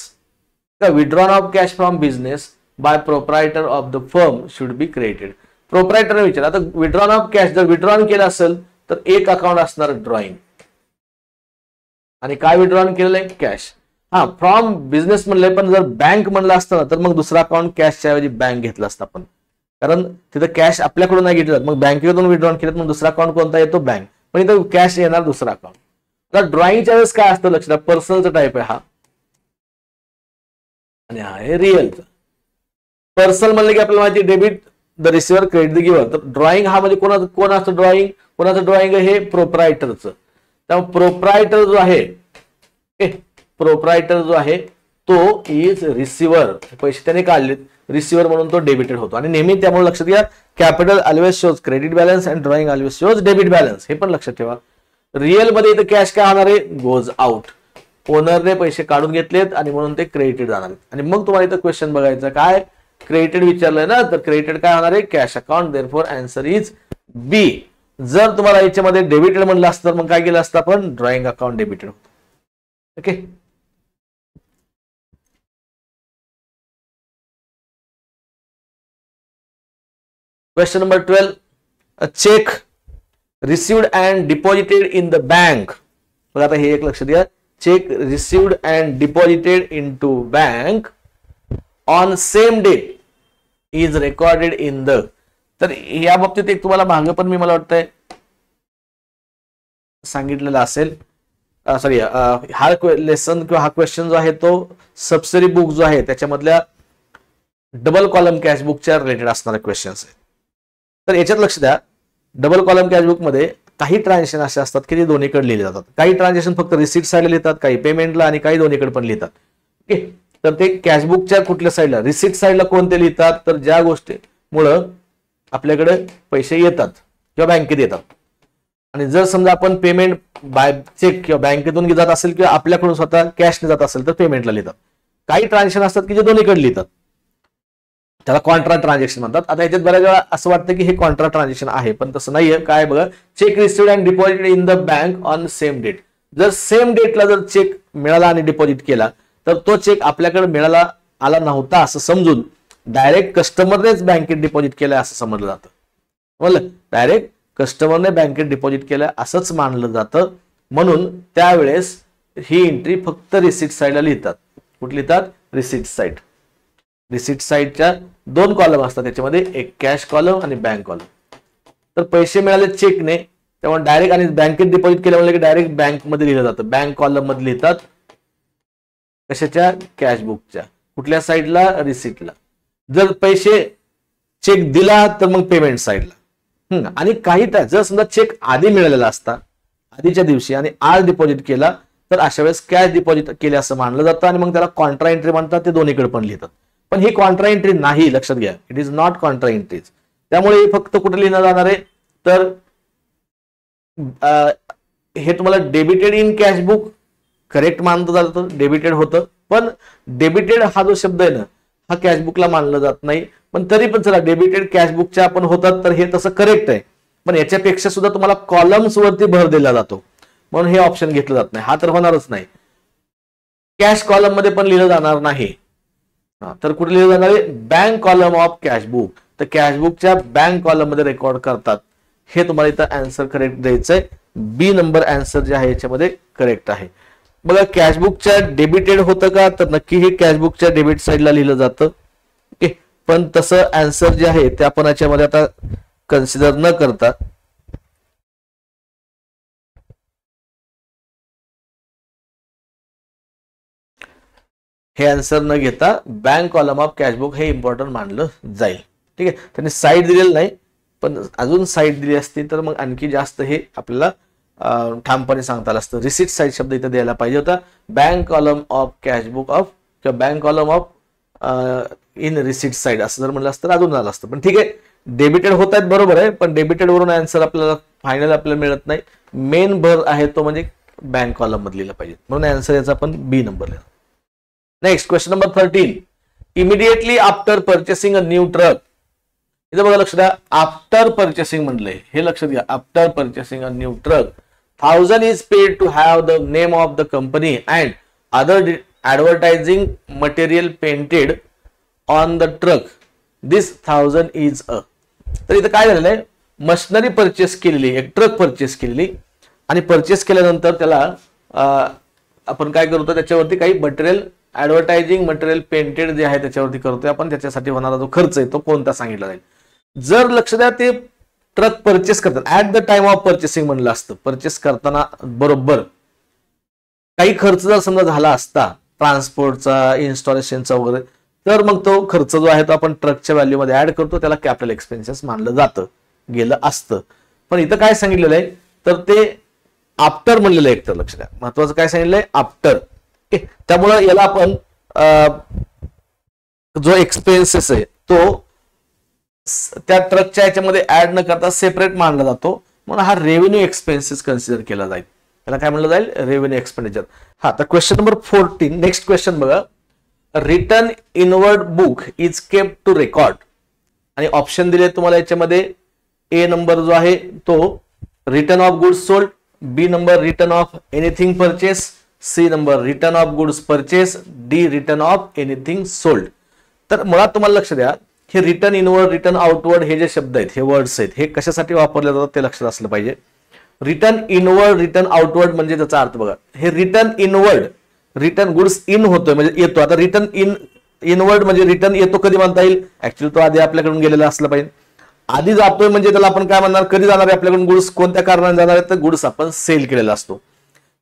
The withdrawal of cash from business by proprietor of the firm should be created. प्रोप्रायटरने विचार, आता विड्रॉन ऑफ कॅश जर विड्रॉन केलं असेल तर एक अकाउंट असणार ड्रॉइंग, आणि काय विड्रॉन केलेलं आहे? कॅश. हा, फ्रॉम बिझनेस म्हणलंय, पण जर बँक म्हणलं असतं ना तर मग दुसरा अकाउंट कॅशच्या ऐवजी बँक घेतला असता आपण, कारण तिथं कॅश आपल्याकडून नाही घेतलं, मग बँकेकडून विड्रॉन केलं, मग दुसरा अकाउंट कोणता येतो? बँक. पण इथं कॅश येणार दुसरा अकाउंट. तर ड्रॉइंगच्या वेळेस काय असतं लक्षात, पर्सनलचा टाईप आहे हा, आणि हा आहे रिअलचा. पर्सनल म्हणलं की आपल्याला माहिती debit the receiver credit the giver. तर ड्रॉइंग हा म्हणजे कोणाचं ड्रॉइंग? कोणाचं ड्रॉइंग आहे? हे प्रोप्रायटरचं. त्यामुळे प्रोप्रायटर जो आहे, प्रोप्रायटर जो आहे तो इज रिसिव्हर, पैसे त्याने काढलेत, रिसिव्हर म्हणून तो डेबिटेड होतो. आणि नेहमी त्यामुळे लक्षात घ्या, capital always shows credit balance and drawing always shows debit balance, हे पण लक्षात ठेवा. रिअल मध्ये इथं कॅश काय होणार आहे? Goes out. ओनरने पैसे काढून घेतलेत आणि म्हणून ते क्रेडिटेड जाणार आहेत. आणि मग तुम्हाला इथं क्वेश्चन बघायचं काय, क्रेडिटेड विचारलंय ना, तर क्रेडिटेड काय होणार आहे? Cash account. Therefore answer is B. जर तुम्हाला याच्यामध्ये डेबिटेड म्हणलं असतं तर मग काय केलं असतं आपण? ड्रॉइंग अकाउंट डेबिटेड होतं. Okay. Question number 12. A cheque received and deposited in the bank. बघा आता हे एक लक्ष द्या, cheque received and deposited in to bank on same day is recorded in the. तर या बाबतीत एक तुम्हाला मागं पण मी मला वाटतंय सांगितलेलं असेल, सॉरी हा लेसन किंवा हा क्वेश्चन जो आहे तो सबसिडी बुक जो आहे त्याच्यामधल्या डबल कॉलम कॅश बुकच्या रिलेटेड असणारे क्वेश्चन्स आहेत. तर याच्यात लक्ष द्या, डबल कॉलम कॅश बुक मध्ये काही ट्रान्झॅक्शन असे असतात की ते दोन्हीकडे लिहिले जातात. काही ट्रान्झॅक्शन फक्त रिसिट साईडला लिहितात, काही पेमेंटला, आणि काही दोन्हीकडे पण लिहितात. ओके. तर ते कॅशबुकच्या कुठल्या साईडला? रिसिट साईडला कोणते लिहितात? तर ज्या गोष्टीमुळं आपल्याकडे पैसे येतात किंवा बँकेत येतात. आणि जर समजा आपण पेमेंट बाय चेक किंवा बँकेतून जात असेल किंवा आपल्याकडून स्वतः कॅशने जात असेल तर पेमेंटला लिहितात. काही ट्रान्झॅक्शन असतात की जे दोन्हीकडे लिहितात, त्याला कॉन्ट्रा ट्रान्झॅक्शन म्हणतात. आता याच्यात बऱ्याच वेळा असं वाटतं की हे कॉन्ट्रा ट्रान्झॅक्शन आहे, पण तसं नाहीये. काय बघा, cheque received and deposited in the bank on same date. जर सेम डेटला जर चेक मिळाला आणि डिपॉझिट केला तर तो चेक आपल्याकडे मिळाला आला नव्हता असं समजून डायरेक्ट कस्टमरनेच बँकेत डिपॉझिट केलाय असं समजलं जातं. बोललं, डायरेक्ट कस्टमरने बँकेत डिपॉझिट केलं असंच मानलं जातं. म्हणून त्यावेळेस ही एंट्री फक्त रिसिट साईडला लिहितात. कुठे लिहितात? Receipt side. रिसिट साईडच्या दोन कॉलम असतात, त्याच्यामध्ये एक कॅश कॉलम आणि बँक कॉलम. तर पैसे मिळाले चेकने, त्यामुळे डायरेक्ट, आणि बँकेत डिपॉझिट केलं म्हणजे डायरेक्ट बँक मध्ये लिहिलं जातं. बँक कॉलम मध्ये लिहितात. कशाच्या? कॅश बुकच्या. कुठल्या साईडला? रिसिटला. जर पैसे चेक दिला तर मग पेमेंट साईडला. आणि काही जर समजा चेक आधी मिळालेला असता आधीच्या दिवशी आणि आज डिपॉझिट केला तर अशा वेळेस कॅश डिपॉझिट केले असं मानलं जातं आणि मग त्याला कॉन्ट्रा एंट्री म्हणतात. ते दोन्हीकडे पण लिहितात. पण ही कॉन्ट्रा एंट्री नाही, लक्षात घ्या. It is not Contra entries. त्यामुळे फक्त कुठे लिहिलं जाणार आहे तर हे तुम्हाला debited in cash book correct मानलं जातं, डेबिटेड होतं. पण डेबिटेड हा जो शब्द आहे ना हा कॅशबुकला मानलं जात नाही. पण तरी पण चला, डेबिटेड कॅशबुकच्या आपण होतात तर हे तसं करेक्ट आहे. पण याच्यापेक्षा सुद्धा तुम्हाला कॉलम्स वरती भर दिला जातो, म्हणून हे ऑप्शन घेतलं जात नाही. हा तर होणारच नाही. कॅश कॉलम मध्ये पण लिहिलं जाणार नाही. तर कुठे लिहिलं जाणार आहे? Bank column of cashbook. तर कॅशबुकच्या बँक कॉलम मध्ये रेकॉर्ड करतात. हे तुम्हाला इथं आन्सर करेक्ट द्यायचंय. बी नंबर आन्सर जे आहे याच्यामध्ये करेक्ट आहे. बघा, कॅशबुकच्या डेबिटेड होतं का? तर नक्की हे कॅशबुकच्या डेबिट साईडला लिहिलं जातं. ओके. पण तसं आन्सर जे आहे ते आपण याच्यामध्ये आता कन्सिडर न करता हे आन्सर न घेता बँक कॉलम ऑफ कॅशबुक हे इम्पॉर्टंट मानलं जाईल. ठीक आहे. त्यांनी साईड दिलेलं नाही, पण अजून साईड दिली असती तर मग आणखी जास्त हे आपल्याला ठामपणे सांगता आलं असतं. रिसिट साईड शब्द इथं द्यायला पाहिजे होता. Bank column of cashbook of किंवा bank column of in receipt side असं जर म्हणलं असतं अजून झालं असतं. पण ठीक आहे, डेबिटेड होत आहेत बरोबर आहे, पण डेबिटेड वरून आन्सर आपल्याला फायनल आपल्याला मिळत नाही. मेन भर आहे तो म्हणजे बँक कॉलम मध्ये लिहिला पाहिजे, म्हणून आन्सर याचा आपण बी नंबर लिहिला. Next question number 13. Immediately after purchasing a new truck. इथं बघा, लक्ष द्या, आफ्टर परचेसिंग म्हणलंय, हे लक्षात घ्या. After purchasing a new truck 1000 is paid to have the name of the company and other advertising material painted on the truck, this 1000 is a. तर इथं काय झालेलं आहे, मशिनरी परचेस केलेली, एक ट्रक परचेस केलेली आणि परचेस केल्यानंतर त्याला आपण काय करतो, त्याच्यावरती काही मटेरियल ऍडव्हर्टायझिंग मटेरियल पेंटेड जे आहे त्याच्यावरती करतोय आपण, त्याच्यासाठी होणारा जो खर्च आहे तो कोणता सांगितला जाईल. जर लक्ष द्या, ते ट्रक परचेस करतात at the time of purchasing म्हणलं असतं, परचेस करताना बरोबर काही खर्च जर समजा झाला असता ट्रान्सपोर्टचा, इन्स्टॉलेशनचा वगैरे, तर मग तो खर्च जो आहे तो आपण ट्रकच्या व्हॅल्यू मध्ये ऍड करतो, त्याला कॅपिटल एक्सपेन्सेस मानलं जातं, गेलं असतं. पण इथं काय सांगितलेलं आहे, तर ते आफ्टर म्हणलेलं आहे. एक तर लक्ष द्या, महत्वाचं काय सांगितलंय, आफ्टर. त्यामुळं याला आपण जो एक्सपेन्सेस आहे तो त्या ट्रकच्या याच्यामध्ये ऍड न करता सेपरेट मानला जातो, म्हणून हा रेव्हेन्यू एक्सपेन्सेस कन्सिडर केला जाईल. त्याला काय म्हणलं जाईल, रेव्हेन्यू एक्सपेंडिचर. हा, तर क्वेश्चन नंबर 14, नेक्स्ट क्वेश्चन बघा. Return inward book is kept to record, आणि ऑप्शन दिले तुम्हाला याच्यामध्ये. ए नंबर जो आहे तो return of goods sold, B number return of anything purchase, C number return of goods purchase, D return of anything sold. तर मुळात तुम्हाला लक्ष द्या, हे रिटर्न इनवर्ड, रिटर्न आउटवर्ड हे जे शब्द आहेत, हे वर्ड्स आहेत, हे कशासाठी वापरले जातात ते लक्षात असलं पाहिजे. रिटर्न इनवर्ड, रिटर्न आउटवर्ड म्हणजे त्याचा अर्थ बघा. हे return inward, return goods in होतोय म्हणजे येतो. आता रिटर्न इनवर्ड म्हणजे रिटर्न येतो कधी म्हणता येईल, ऍक्च्युअली तो आधी आपल्याकडून गेलेला असला पाहिजे. आधी जातोय म्हणजे त्याला आपण काय म्हणणार, कधी जाणार आहे आपल्याकडून गुड्स, कोणत्या कारणाने जाणार आहे, तर गुड्स आपण सेल केलेला असतो.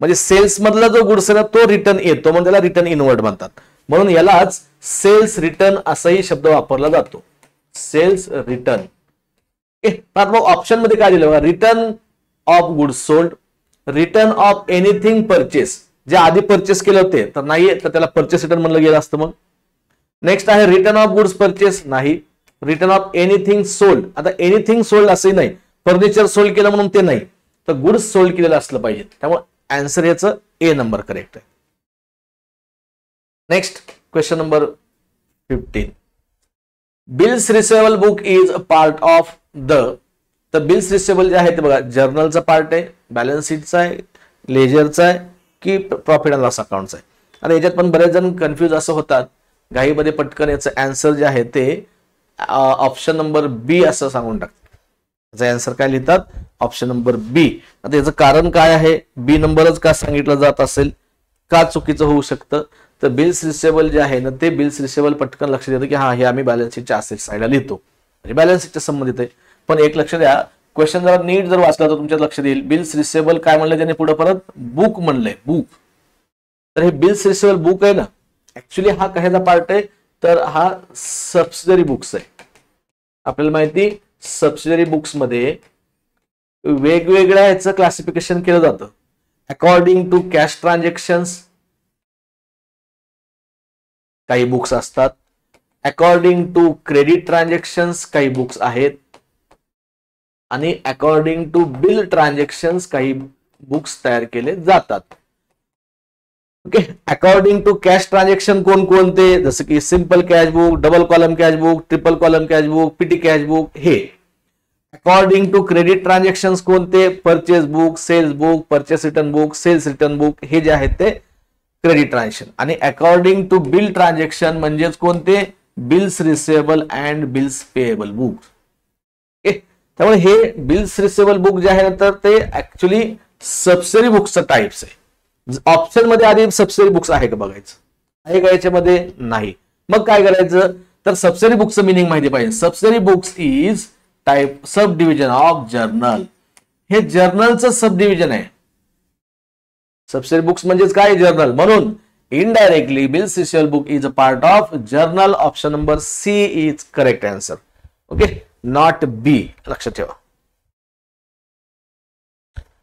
म्हणजे सेल्स मधला जो गुड्स आहे ना तो रिटर्न येतो, म्हणजे त्याला रिटर्न इनवर्ड म्हणतात. म्हणून यालाच सेल्स रिटर्न असाही शब्द वापरला जातो, सेल्स रिटर्न. ऑप्शन मध्ये काय दिलं बघा, return of goods sold, return of anything purchase, जे आधी परचेस केले होते तर नाही, तर त्याला परचेस रिटर्न म्हणलं गेलं असतं. मग नेक्स्ट आहे रिटर्न ऑफ गुड्स परचेस, नाही. रिटर्न ऑफ एनिथिंग सोल्ड, आता एनिथिंग सोल्ड असंही नाही, फर्निचर सोल्ड केलं म्हणून ते नाही, तर गुड्स सोल्ड केलेलं असलं पाहिजे. त्यामुळे आन्सर याचं ए नंबर करेक्ट आहे. Next question number 15, bills receivable book is a part of the. तर बिल्स रिसिवेबल जे आहे ते बघा, जर्नलचा पार्ट आहे, बॅलन्स शीटचा आहे, लेजरचा आहे की प्रॉफिट अँड लॉस अकाउंटचा आहे. आता याच्यात पण बरेच जण कन्फ्युज असं होतात, घाईमध्ये पटकन याचं आन्सर जे आहे ते ऑप्शन नंबर बी असं सांगून टाकतात. याचा आन्सर काय लिहितात, ऑप्शन नंबर बी. आता याचं कारण काय आहे, बी नंबरच का सांगितलं जात असेल, का चुकीचं होऊ शकतं, तर बिल्स रिसिवेबल जे आहे ना ते बिल्स रिसिवेबल पटकन लक्षात येतं की हा, हे आम्ही बॅलन्स शीटच्या असेट साईडला लिहितो, म्हणजे बॅलन्स शीटच्या संबंधित आहे. पण एक लक्ष द्या, क्वेश्चन जरा नीट जर वाचला तर तुमच्यात लक्षात येईल, बिल्स रिसिवेबल काय म्हणलं त्याने पुढे परत बुक म्हणलंय, बुक. तर हे बिल्स रिसिवेबल बुक आहे ना, ऍक्च्युली हा कशाचा पार्ट आहे, तर हा सबसिडरी बुक्स आहे. आपल्याला माहिती, सबसिडरी बुक्स मध्ये वेगवेगळ्या याचं क्लासिफिकेशन केलं जातं अकॉर्डिंग टू कॅश ट्रान्झॅक्शन्स. काही बुक्स असतात अकॉर्डिंग टू क्रेडिट ट्रान्झॅक्शन्स, काही बुक्स आहेत, आणि अकॉर्डिंग टू बिल ट्रान्झॅक्शन्स काही बुक्स तयार केले जातात. Okay, according to cash transaction कोणकोणते, जसं की simple cash book, double column cash book, triple column cash book, petty cash book. हे अकॉर्डिंग टू क्रेडिट ट्रान्झॅक्शन्स कोणते, purchase book, sales book, purchase return book, sales return book, हे जे आहेत ते क्रेडिट ट्रान्झॅक्शन. आणि अकॉर्डिंग टू बिल ट्रान्झॅक्शन म्हणजेच कोणते, bills receivable and bills payable book. त्यामुळे हे बिल्स रिसिवेबल बुक जे आहे तर ते ऍक्च्युली सबसिडरी बुक्सचं टाइप्स आहे. ऑप्शन मध्ये आधी सबसिडरी बुक्स आहे का बघायचं, आहे का याच्यामध्ये, नाही. मग काय करायचं, तर सबसिडरी बुक्सचं मिनिंग माहिती पाहिजे. Subsidiary books is type sub division of journal. हे जर्नलचं सब डिव्हिजन आहे. सबसिडरी बुक्स म्हणजेच काय, जर्नल. म्हणून indirectly bills receivable book is a part of journal. Option number C is correct answer. Okay, not B, लक्षात ठेवा.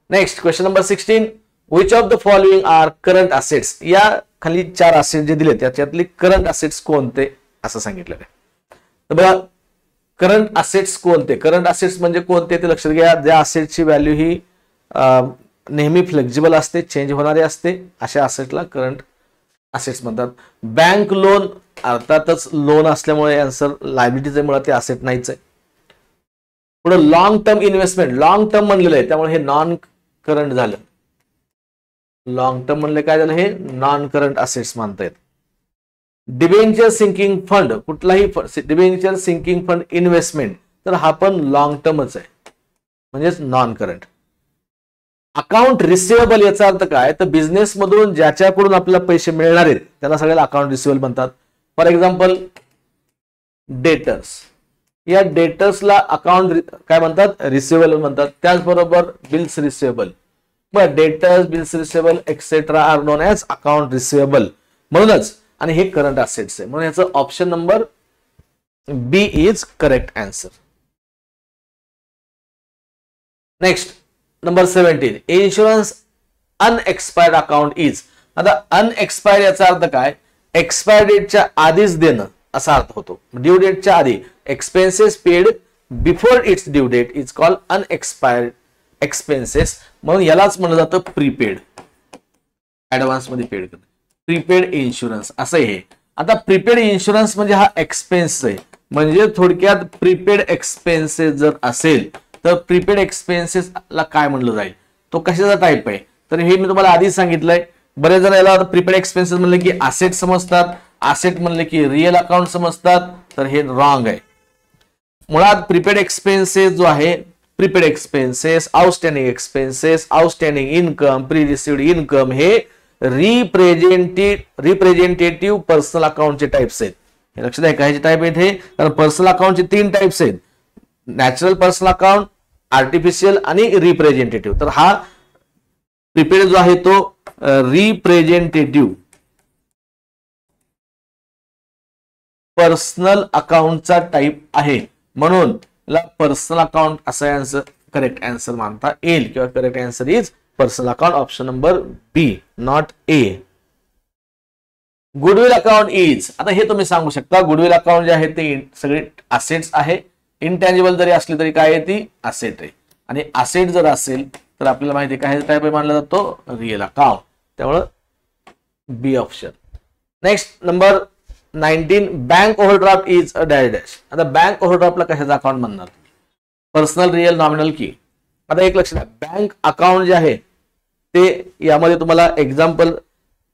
Next question number 16, which of the following are current assets. या खाली 4 असेट जे दिले त्याच्यातले करंट असेट्स कोणते असं सांगितलेलं आहे. तर बघा, करंट असेट्स कोणते, करंट असेट्स म्हणजे कोणते ते लक्षात घ्या. ज्या असेटची व्हॅल्यू ही नेहमी फ्लेक्झिबल असते, चेंज होणारे असते, अशा असेटला करंट असेट्स म्हणतात. बँक लोन अर्थातच लोन असल्यामुळे आन्सर लायबिलिटीज मुळे ते असेट नाहीच आहे. पुढे long term investment, long term म्हणलेलं आहे त्यामुळे हे नॉन करंट झालं. लॉंग टर्म म्हणले काय झालं, हे नॉन करंट असेट्स मानता येत. डिबेंचर सिंकिंग फंड, कुठलाही डिबेंचर सिंकिंग फंड इन्व्हेस्टमेंट, तर हा पण लॉंग टर्मच आहे, म्हणजेच नॉन करंट. अकाउंट रिसिवेबल याचा अर्थ काय, तर बिझनेस मधून ज्याच्याकडून आपल्याला पैसे मिळणार आहेत त्याला सगळ्याला अकाउंट रिसिवेबल म्हणतात. फॉर एक्झाम्पल डेटर्स, या डेटर्सला अकाउंट काय म्हणतात, रिसिवेबल म्हणतात. त्याचबरोबर bills receivable, but debtors, bills receivable etcetera are known as account receivable म्हणूनच, आणि हे करंट असेट्स आहे, म्हणून याचं option number B is correct answer. Next number 17, insurance unexpired account is. आता अनएक्सपायर्ड याचा अर्थ काय, एक्सपायर डेटच्या आधीच देणं असा अर्थ होतो. ड्यू डेटच्या आधी, expenses paid before its due date is called unexpired expenses, म्हणून यालाच म्हणलं जातं प्रीपेड, ऍडव्हान्स मध्ये पेड करणं, प्रीपेड इन्शुरन्स असं हे. आता प्रीपेड इन्शुरन्स म्हणजे हा एक्सपेन्स आहे, म्हणजे थोडक्यात प्रीपेड एक्सपेन्सेस जर असेल तर प्रीपेड एक्सपेन्सेस ला काय म्हणलं जाईल, तो कशाचा टाईप आहे, तर हे मी तुम्हाला आधीच सांगितलंय. बरेच जण याला प्रीपेड एक्सपेन्सेस म्हणले की असेट समजतात, असेट म्हणले की रिअल अकाउंट समजतात, तर हे रॉंग आहे. मुळात प्रीपेड एक्सपेन्सेस जो आहे, prepaid expenses, outstanding expenses, outstanding income, pre received income हे रिप्रेझेंटेटिव्ह पर्सनल अकाउंटचे टाइप्स आहेत. हे लक्षात आहे, काय टाइप आहेत हे, कारण पर्सनल अकाउंटचे 3 टाइप्स आहेत, नॅचरल पर्सनल अकाउंट, आर्टिफिशियल आणि रिप्रेझेंटेटिव्ह. तर हा प्रीपेड जो आहे तो रिप्रेझेंटेटिव्ह पर्सनल अकाउंटचा टाइप आहे, म्हणून याला पर्सनल अकाउंट असा आन्सर करेक्ट आन्सर मानता येईल, किंवा correct answer is personal account, option number B, not A. Goodwill account is, आता हे तुम्ही सांगू शकता, गुडविल अकाउंट जे आहे ते सगळे असेट्स आहे, इंटँजिबल जरी असली तरी काय आहे, ती असेट आहे, आणि असेट जर असेल तर आपल्याला माहिती आहे काय टाइप मानला जातो, रिअल अकाउंट, त्यामुळे B option. Next number 19, bank overdraft is a dash dash. आता बँक ओव्हरड्राफ्टला कशाचा अकाउंट म्हणणार, पर्सनल, रिअल, नॉमिनल की. आता एक लक्षात, बँक अकाउंट जे आहे ते यामध्ये तुम्हाला example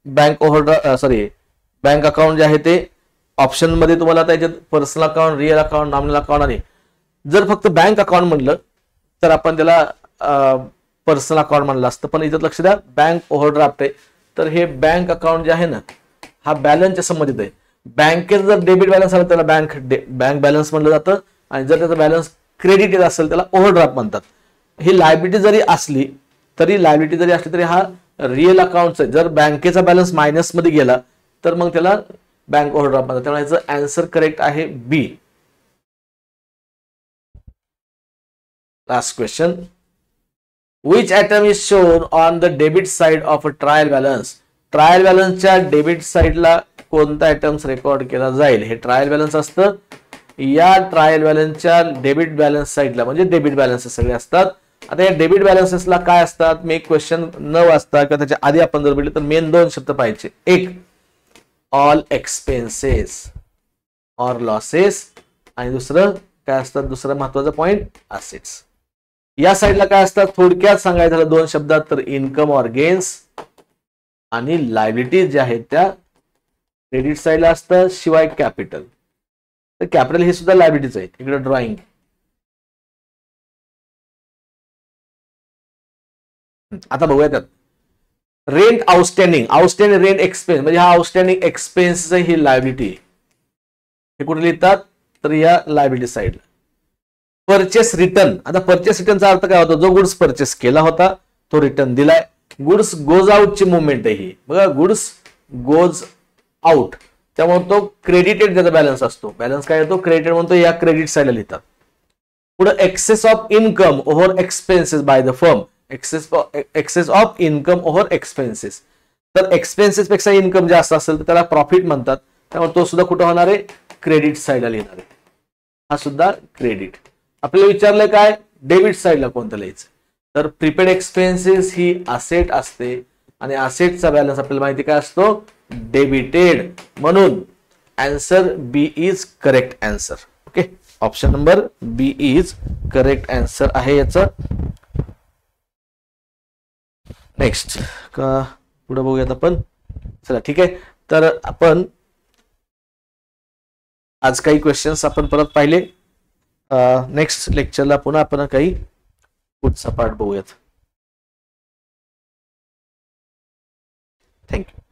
bank overdraft bank account जे आहे ते ऑप्शन मध्ये तुम्हाला त्याच्यात personal account, real account, nominal account, आणि जर फक्त बँक अकाउंट म्हणलं तर आपण त्याला पर्सनल अकाउंट म्हणलं असतं. पण इथं लक्ष द्या, बँक ओव्हरड्राफ्ट आहे, तर हे बँक अकाउंट जे आहे ना, हा बॅलन्सच्या संबंधित आहे. बँकेचा जर डेबिट बॅलन्स आला त्याला बँक बॅलन्स म्हणलं जातं, आणि जर त्याचा बॅलन्स क्रेडिटेड असेल त्याला ओव्हरड्राफ्ट म्हणतात. ही लायबिलिटी जरी असली तरी हा रिअल अकाउंट आहे. जर बँकेचा बॅलन्स मायनस मध्ये गेला तर मग त्याला बँक ओव्हरड्राफ्ट म्हणतात. त्यामुळे याचं आन्सर करेक्ट आहे B. Last question, which item is shown on the debit side of a trial balance. Trial बॅलन्सच्या डेबिट साइडला कोणता आयटम्स रेकॉर्ड केला जाईल, हे ट्रायल बॅलन्स असतं. या ट्रायल बॅलन्सच्या डेबिट बॅलन्स साइडला, म्हणजे डेबिट बॅलन्सेस सगळे असतात. आता या डेबिट बॅलन्सेसला काय असतात, मी एक क्वेश्चन न वाचता किंवा त्याच्या आधी आपण जर बघितलं तर मेन 2 शब्द पाहिजे. एक ऑल एक्सपेन्सेस ऑर लॉसेस, आणि दुसरं काय असतात, दुसरं महत्वाचा पॉइंट असेट्स. या साइडला काय असतात, थोडक्यात सांगायचं झालं 2 शब्दात तर इन्कम ऑर गेन्स, आणि लायबिलिटीज ज्या आहेत त्या क्रेडिट साइडला असतात, शिवाय कॅपिटल. तर कॅपिटल हे सुद्धा लायबिलिटीज आहेत. इकडे ड्रॉइंग, आता बघूया त्यात रेंट आउटस्टँडिंग रेंट एक्सपेन्स, म्हणजे हा आउटस्टँडिंग एक्सपेन्स ही लायबिलिटी, हे कुठे लिहितात तर या लायबिलिटी साइडला. परचेस रिटर्न, आता परचेस रिटर्नचा अर्थ काय होता, जो गुड्स परचेस केला होता तो रिटर्न दिलाय. गुड्स गोज आउट ची मुवमेंट आहे ही, बघा गुड्स गोज आउट, त्यामुळे तो क्रेडिटेड त्याचा बॅलन्स असतो. बॅलन्स काय येतो, क्रेडिटेड म्हणतो, या क्रेडिट साइडला लिहितात. पुढे excess of income over expenses by the firm, excess of income over expenses. तर एक्सपेन्सेस पेक्षा इन्कम जास्त असेल तर त्याला प्रॉफिट म्हणतात. त्यामुळे तो सुद्धा कुठं होणार आहे, क्रेडिट साइडला लिहिणार आहे. हा सुद्धा क्रेडिट. आपल्याला विचारलंय काय, डेबिट साइडला कोणतं लिहायचं, तर प्रीपेड एक्सपेन्सेस ही असेट असते, आणि असेटचा बॅलन्स आपल्याला माहिती काय असतो, डेबिटेड. म्हणून answer B is correct answer. Okay, option number B is correct answer आहे याचं. नेक्स्ट का पुढे बघूयात आपण. चला ठीक आहे, तर आपण आज काही क्वेश्चन्स आपण परत पाहिले. नेक्स्ट लेक्चरला पुन्हा आपण काही पुढचा पार्ट बघूयात. थँक्यू.